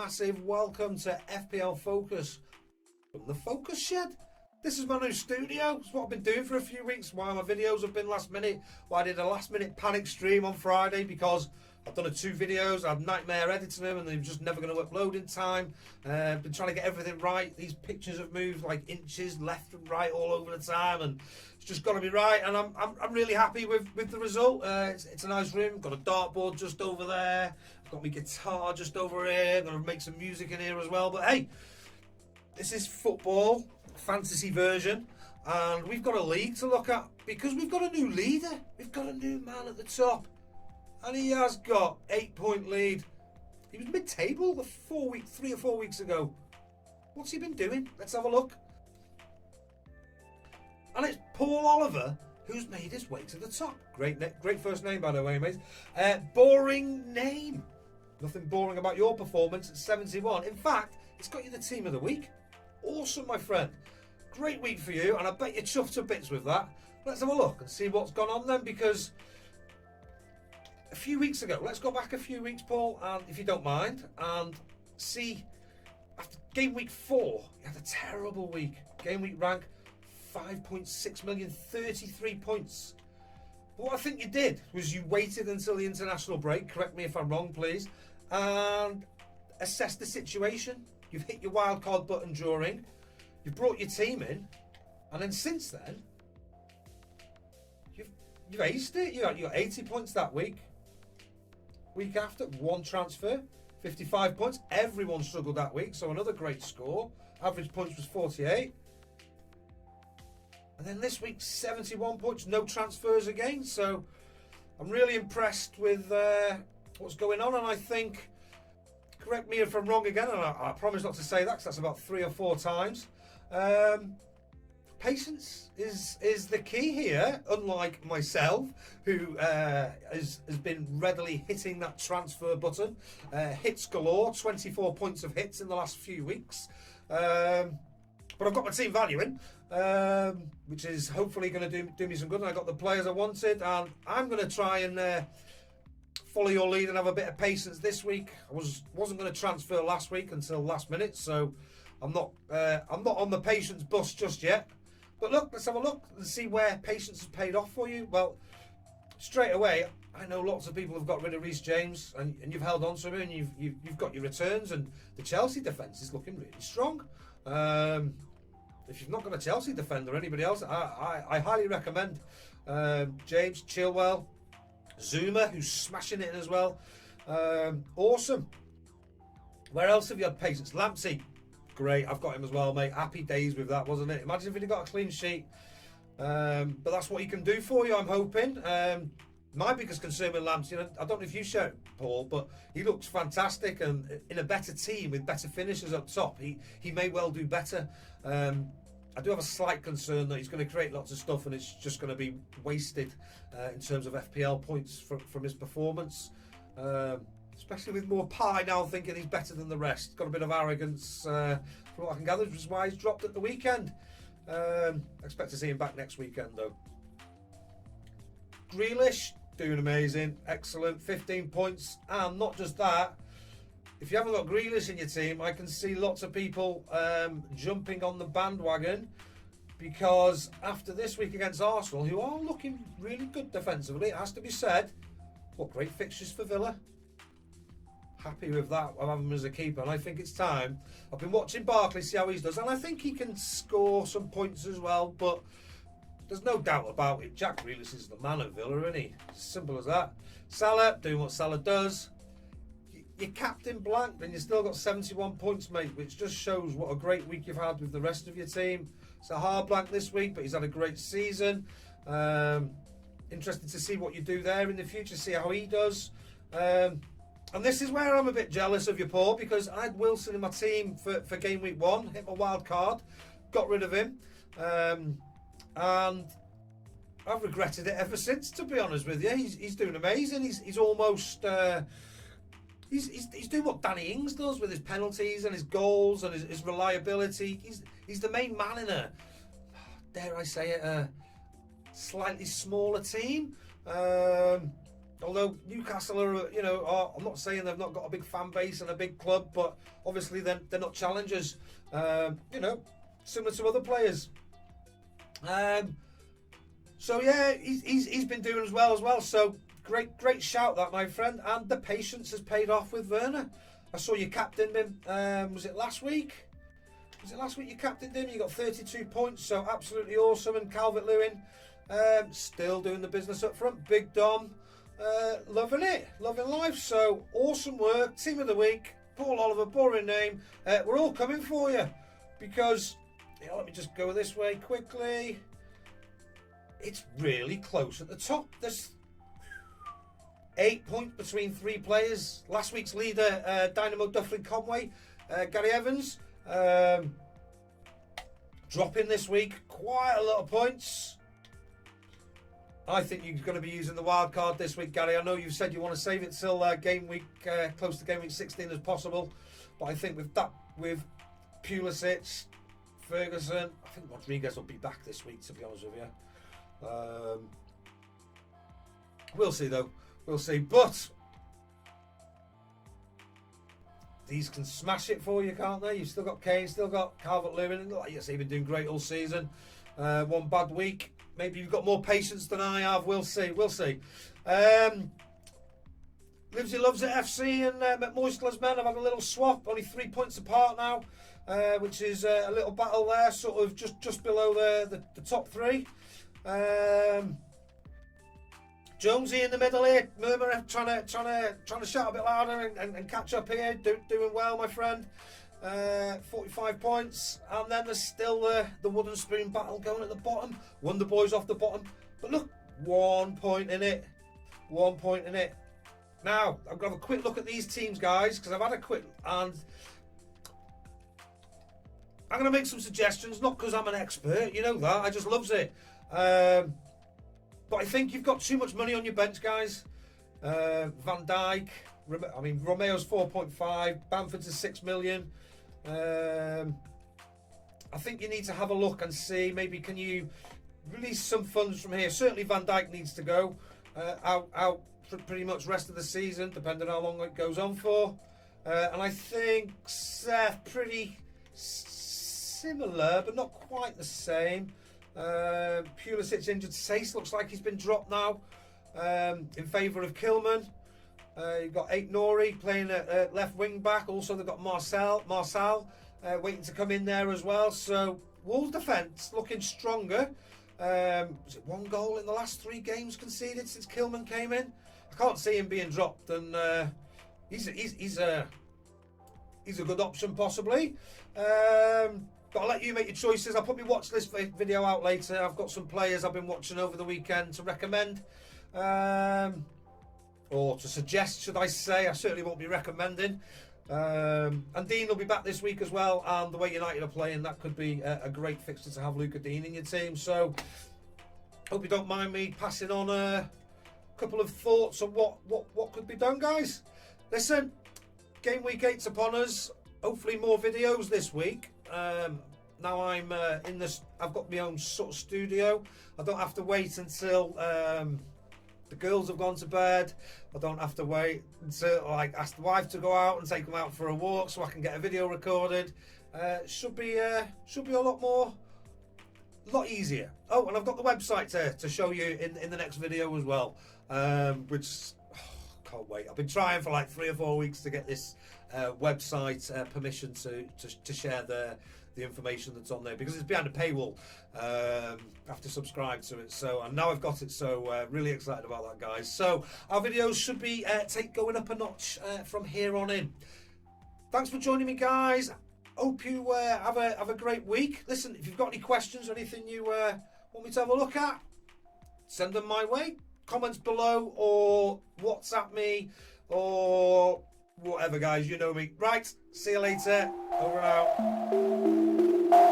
massive welcome to FPL Focus from the Focus Shed. This is my new studio. It's what I've been doing for a few weeks. Why my videos have been last minute. Why I did a last minute panic stream on Friday because I've done 2 videos. I had nightmare editing them and they're just never going to upload in time. Been trying to get everything right. These pictures have moved like inches left and right all over the time, and it's just got to be right. And I'm really happy with the result. It's a nice room. Got a dartboard just over there. I've got my guitar just over here. I'm going to make some music in here as well. But hey, this is football fantasy version, and we've got a league to look at because we've got a new leader. We've got a new man at the top. And he has got 8-point lead. He was mid-table 3 or 4 weeks ago. What's he been doing? Let's have a look. And it's Paul Oliver who's made his way to the top. Great first name, by the way, mate. Boring name. Nothing boring about your performance at 71. In fact, it's got you the team of the week. Awesome, my friend. Great week for you, and I bet you're chuffed to bits with that. Let's have a look and see what's gone on then, because a few weeks ago, let's go back a few weeks, Paul, and if you don't mind, and see, after game week 4, you had a terrible week. Game week rank, 5.6 million, 33 points. But what I think you did was you waited until the international break, correct me if I'm wrong, please, and assessed the situation. You've hit your wildcard button during, you've brought your team in, and then since then, you've aced it. You got 80 points that week. Week after, 1 transfer, 55 points. Everyone struggled that week, so another great score. Average points was 48. And then this week, 71 points, no transfers again. So I'm really impressed with what's going on. And I think, correct me if I'm wrong again, and I promise not to say that because that's about 3 or 4 times. Patience is the key here, unlike myself, who has been readily hitting that transfer button. Hits galore, 24 points of hits in the last few weeks. But I've got my team value in, which is hopefully going to do me some good. And I got the players I wanted, and I'm going to try and follow your lead and have a bit of patience this week. I wasn't going to transfer last week until last minute, so I'm not on the patience bus just yet. But look, let's have a look and see where patience has paid off for you. Well, straight away, I know lots of people have got rid of Reece James, and you've held on to him, and you've got your returns, and the Chelsea defence is looking really strong. If you've not got a Chelsea defender or anybody else, I highly recommend James, Chilwell, Zuma, who's smashing it in as well. Awesome. Where else have you had patience? Livesey. Great, I've got him as well, mate. Happy days with that, wasn't it? Imagine if he'd got a clean sheet. But that's what he can do for you, I'm hoping. My biggest concern with Livesey, I don't know if you share it, Paul, but he looks fantastic, and in a better team with better finishers up top, he may well do better. I do have a slight concern that he's going to create lots of stuff and it's just going to be wasted in terms of FPL points from his performance. Especially with more pie now, thinking he's better than the rest. Got a bit of arrogance from what I can gather, which is why he's dropped at the weekend. Expect to see him back next weekend though. Grealish, doing amazing, excellent, 15 points. And not just that, if you haven't got Grealish in your team, I can see lots of people jumping on the bandwagon, because after this week against Arsenal, who are looking really good defensively, it has to be said, what great fixtures for Villa. Happy with that. I have him as a keeper, and I think it's time. I've been watching Barkley, see how he does, and I think he can score some points as well, but there's no doubt about it. Jack Grealish is the man at Villa, isn't he? Simple as that. Salah, doing what Salah does. You're captain blanked, and you've still got 71 points, mate, which just shows what a great week you've had with the rest of your team. Sahar blank this week, but he's had a great season. Interested to see what you do there in the future, see how he does. And this is where I'm a bit jealous of you, Paul, because I had Wilson in my team for game week 1, hit my wild card, got rid of him, and I've regretted it ever since, to be honest with you. He's doing amazing. He's almost he's doing what Danny Ings does with his penalties and his goals and his reliability. He's the main man in a, dare I say it, a slightly smaller team. although Newcastle are, you know, I'm not saying they've not got a big fan base and a big club, but obviously they're not challengers, you know, similar to other players. So yeah, he's been doing as well. So great shout that, my friend, and the patience has paid off with Werner. I saw you captained him. Was it last week? Was it last week you captained him? You got 32 points, so absolutely awesome. And Calvert-Lewin, still doing the business up front. Big Dom, loving it, loving life. So awesome work. Team of the week, Paul Oliver, boring name. We're all coming for you because, yeah, let me just go this way quickly. It's really close at the top. There's 8 points between 3 players. Last week's leader, Dynamo Dufflin Conway, Gary Evans, dropping this week. Quite a lot of points. I think you're going to be using the wild card this week, Gary. I know you've said you want to save it till game week, close to game week 16 as possible. But I think with Pulisic, Ferguson, I think Rodriguez will be back this week, to be honest with you. We'll see though. We'll see. But these can smash it for you, can't they? You've still got Kane, still got Calvert-Lewin. Like you say, you've been doing great all season. One bad week. Maybe you've got more patience than I have. We'll see. We'll see. Livesey Lovesit FC and McMoistler's men have had a little swap. Only 3 points apart now, which is a little battle there, sort of just below the top 3. Jonesy in the middle here, Murmur trying to shout a bit louder and catch up here, doing well, my friend. 45 points, and then there's still the wooden spoon battle going at the bottom. Wonder Boys off the bottom, but look, 1 point in it. 1 point in it. Now I'm gonna have a quick look at these teams, guys, because I've had a quick and I'm gonna make some suggestions. Not because I'm an expert, you know that. I just loves it. But I think you've got too much money on your bench, guys. Van Dijk, I mean, Romeo's 4.5, Bamford's is 6 million. I think you need to have a look and see, maybe can you release some funds from here. Certainly Van Dijk needs to go out for pretty much rest of the season, depending on how long it goes on for. And I think Seth, pretty similar, but not quite the same. Pulisic injured. Sace looks like he's been dropped now in favour of Kilman. You've got Ait Nouri playing at left wing back. Also they've got Marcel waiting to come in there as well. So Wolves defence looking stronger. Was it 1 goal in the last 3 games conceded since Kilman came in? I can't see him being dropped, and he's a good option possibly. But I'll let you make your choices. I'll put my watch list video out later. I've got some players I've been watching over the weekend to recommend. Or to suggest, should I say. I certainly won't be recommending. And Dean will be back this week as well. And the way United are playing, that could be a great fixture to have Luca Dean in your team. So, hope you don't mind me passing on a couple of thoughts on what could be done, guys. Listen, game week 8's upon us. Hopefully more videos this week. Now I'm in this. I've got my own sort of studio. I don't have to wait until the girls have gone to bed. I don't have to wait until ask the wife to go out and take them out for a walk so I can get a video recorded. Should be a lot easier. Oh, and I've got the website to show you in the next video as well. Which can't wait. I've been trying for like 3 or 4 weeks to get this website permission to share the information that's on there, because it's behind a paywall. I have to subscribe to it, so and now I've got it, so really excited about that, guys. So our videos should be going up a notch from here on in. Thanks for joining me, guys. Hope you have a great week. Listen, if you've got any questions or anything you want me to have a look at, send them my way. Comments below, or WhatsApp me, or whatever, guys. You know me. Right, see you later. Over and out.